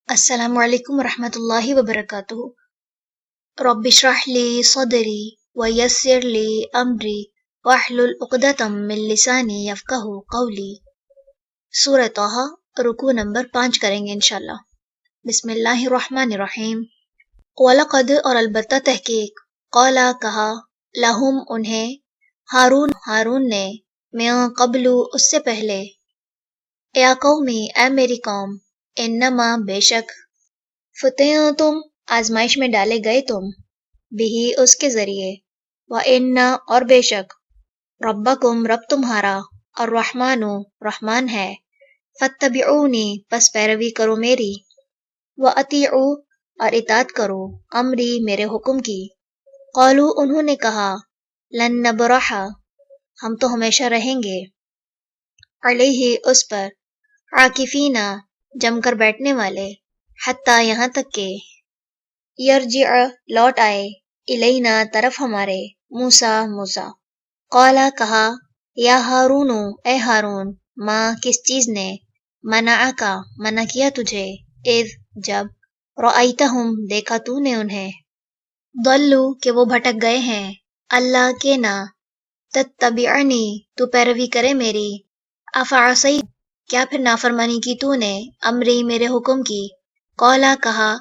السلام علیکم ورحمۃ اللہ وبرکاتہ۔ رب اشرح لی صدری ویسر لی امری واحلل عقدۃ من لسانی یفقہوا قولی۔ سورہ طٰہٰ، رکوع نمبر 5 کریں گے انشاءاللہ۔ بسم اللہ الرحمن الرحیم۔ وَلَقَدْ اور البتہ تحقیق، قَالَ کہا، لَهُمْ انہیں، ہارون نے، من قبل اس سے پہلے، یا قومی اے میری قوم، انما بے شک، فتنتم آزمائش میں ڈالے گئے تم، بہی اس کے ذریعے، وَإِنَّ اور بے شک، ربکم رب تمہارا، الرحمن رحمان ہے، فاتبعونی پس پیروی کرو میری، وَأَطِیعُوا اور اطاعت کرو، امری میرے حکم کی۔ قالوا انہوں نے کہا، لن نبرح ہم تو ہمیشہ رہیں گے، علیہ اس پر، عاکفین جم کر بیٹھنے والے، حتیٰ یہاں تک کہ، یرجع لوٹ آئے، الینا طرف ہمارے، موسیٰ۔ قال کہا، یا ہارون اے ہارون، ما کس چیز نے، منعکا منع کیا تجھے، اذ جب، رأیتہم دیکھا تو نے انہیں، ضلوا کہ وہ بھٹک گئے ہیں، اللہ کے نہ، تتبعنی تو پیروی کرے میری، افعصیت کیا پھر نافرمانی کی تو نے، امری میرے حکم کی۔ قولا کہا،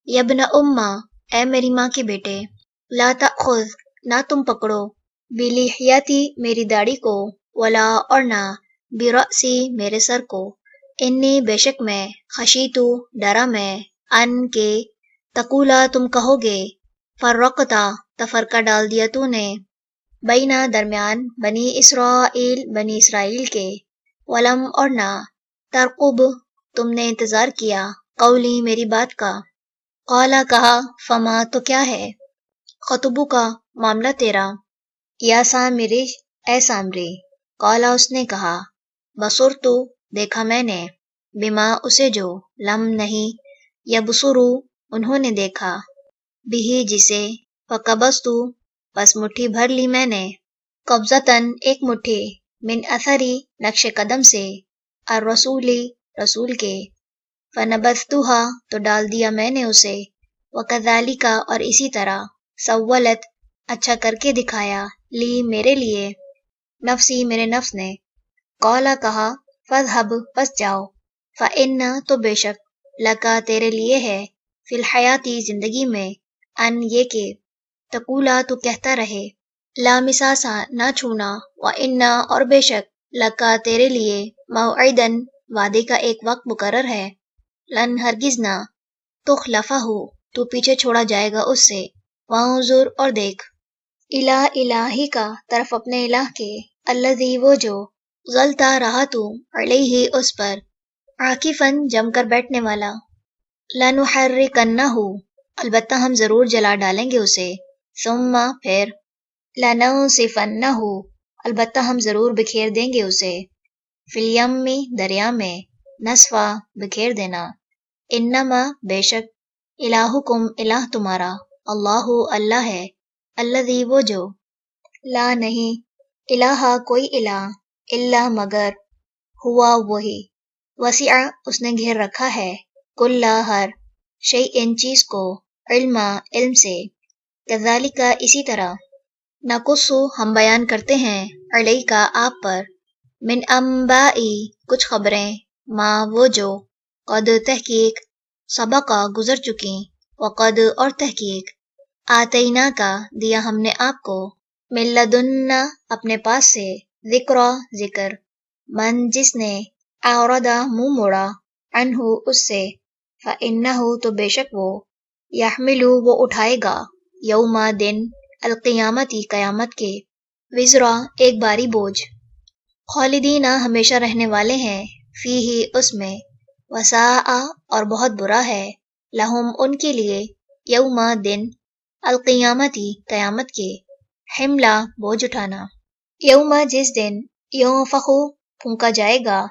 یبن امّا اے میری ماں کے بیٹے، لا تأخذ نہ تم پکڑو، بلحیتی میری داڑھی کو، ولا اور نہ، برأسی میرے سر کو، انی بے شک میں، خشیتو ڈرا میں، ان کے، تقولا تم کہو گے، فرقتا تفرقہ ڈال دیا تو نے، بینا درمیان، بنی اسرائیل کے، ولم اور نہ، ترقب تم نے انتظار کیا، قولی میری بات کا۔ قالا کہا، فما تو کیا ہے، خطبو کا معاملہ تیرا، یا سامری اے سامری۔ قالا اس نے کہا، بصرتو دیکھا میں نے، بما اسے جو، لم نہیں، یبصرو انہوں نے دیکھا، بھی جسے، فقبضتو پس مٹھی بھر لی میں نے، قبضتاً ایک مٹھی، من اثری نقش قدم سے، الرسولی رسول کے، فنبذتها تو ڈال دیا میں نے اسے، وکذالک اور اسی طرح، سولت اچھا کر کے دکھایا، لی میرے لیے، نفسی میرے نفس نے۔ قولا کہا، فاذهب پس جاؤ، فإن تو بے شک، لکا تیرے لیے ہے، فی الحیاتی زندگی میں، ان یہ کہ، تقولا تو کہتا رہے، لا مساسا نہ چھونا، وإن اور بے شک، لکا تیرے لیے، موعدن وعدے کا ایک وقت مقرر ہے، لن ہرگز نہ، تخلفہ تو پیچھے چھوڑا جائے گا اس سے، وانظر اور دیکھ، الہی کا طرف اپنے الہ کے، الذی وہ جو، ظلتا رہا تو، علیہ اس پر، عاکفاً جم کر بیٹھنے والا، لنحرکنہ البتہ ہم ضرور جلا ڈالیں گے اسے، ثم پھر، لننسفنہ البتہ ہم ضرور بکھیر دیں گے اسے، فی الیمی دریا میں، نسفا بکھیر دینا، انما بے شک، الہکم الہ تمہارا، اللہ اللہ ہے، الذی وہ جو، لا نہیں، الہ کوئی الہ، الا مگر، ہوا وہی، وسع اس نے گھیر رکھا ہے، کل ہر، شیء چیز کو، علم سے، کذالک اسی طرح، نقص ہم بیان کرتے ہیں، علیک آپ پر، من انباء کچھ خبریں، ما وہ جو، قد تحقیق، سبقا گزر چکی، وقد اور تحقیق، آتینا کا دیا ہم نے آپ کو، من لدنا اپنے پاس سے، ذکر، من جس نے، اعرضا منہ موڑا، عنہ اس سے، فإنہ تو بے شک وہ، یحمل وہ اٹھائے گا، یوم دن، القیامتی قیامت کے، وزرا ایک باری بوجھ، خالدین ہمیشہ رہنے والے ہیں، فیہ اس میں، وساء اور بہت برا ہے، لہم ان کے لیے، یوم دن، القیامتی قیامت کے، حملہ بوجھ اٹھانا، یوم جس دن، ینفخ پھونکا جائے گا،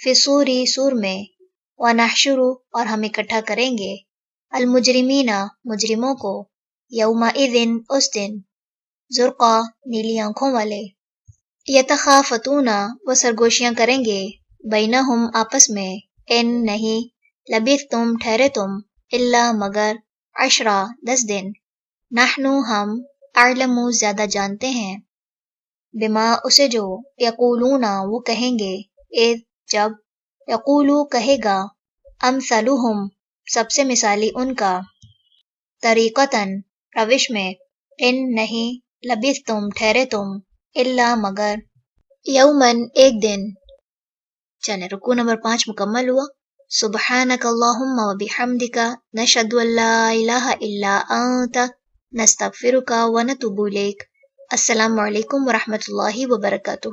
فی صوری سور میں، ونحشر اور ہم اکٹھا کریں گے، المجرمین مجرموں کو، یومئذ اس دن، زرقا نیلی آنکھوں والے، یتخافتون وہ سرگوشیاں کریں گے، بینہم آپس میں، ان نہیں، لبثتم ٹھہرے تم، الا مگر، عشرہ 10 دن، نحنو ہم، اعلم زیادہ جانتے ہیں، بما اسے جو، یقولون وہ کہیں گے، اذ جب، یقولو کہے گا، امثلہم سب سے مثالی ان کا، طریقتاً روش میں، ان نہیں، لبثتم ٹھہرے تم، الا مگر، یومن ایک دن۔ چلیں رکوع نمبر 5 مکمل ہوا۔ سبحانک اللہم و بحمدک، نشہد ان لا الہ الا انت، نستغفرک و نتوب الیک۔ السلام علیکم ورحمۃ اللہ وبرکاتہ۔